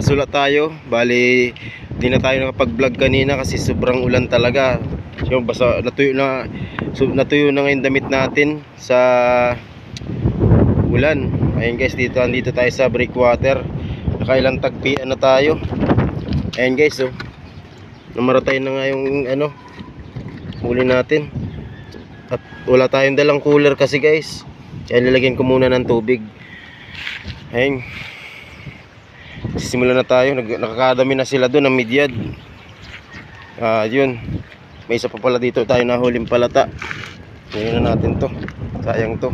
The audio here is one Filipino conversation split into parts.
Sulat tayo, bali di na tayo nakapag-vlog kanina kasi sobrang ulan talaga. So, basta natuyo na ngayon damit natin sa ulan. Ayun guys, andito tayo sa breakwater. Nakailang tagpian na tayo. Ayun guys, so namaratay na nga yung huli natin. At wala tayong dalang cooler kasi guys. Kaya nilagyan ko muna ng tubig. Ayun. Simulan na tayo, nakakadami na sila doon ng midyad. Yun. May isa pa pala dito tayo na huling palata. Ngayon na natin to. Sayang to.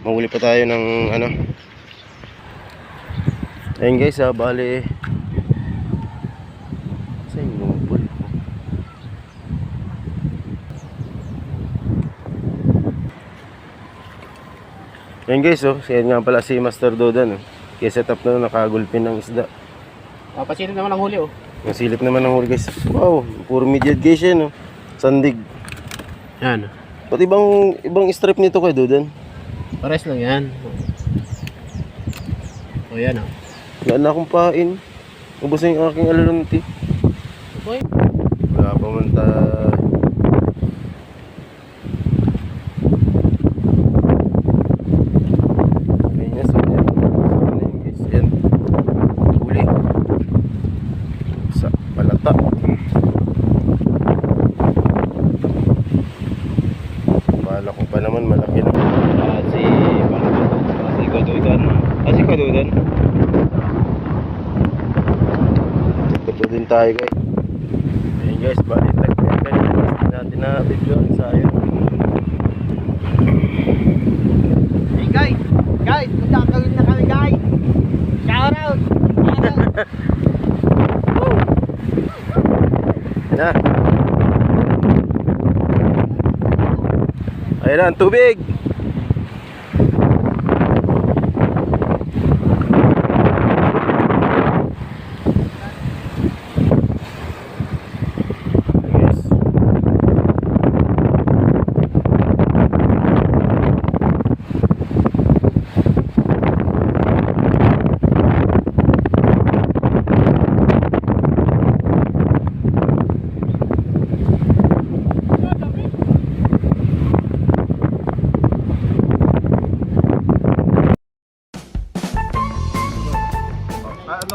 Mahuli pa tayo ng ayun guys, bali sa inubol. Ayun guys, siya nga pala si Master Dodan. Kaya set up na nakagulpin ng isda. Pasilip naman ang huli Nasilip naman ang huli guys. Wow, puro midyad guys yan sandig. Yan. Pati ibang strip nito kay Dodan? Pares lang yan. O yan Wala na akong pain. Ubus na yung aking alalunti. Okay. Wala pa man Bala ko pa naman malaki na. Si Kadudan. Si Kadudan. Ito din tayo guys. Ayun guys, balik tagpian kanina. Hindi natin na video ang sayo. Hey guys, magkakawin na kami guys. Shout out. Na. Ayun na ang tubig.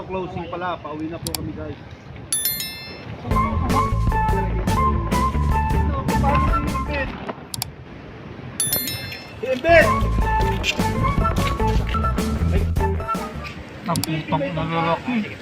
Closing pala, pauwi na po kami guys. Imbit! Ang putang nalalaki.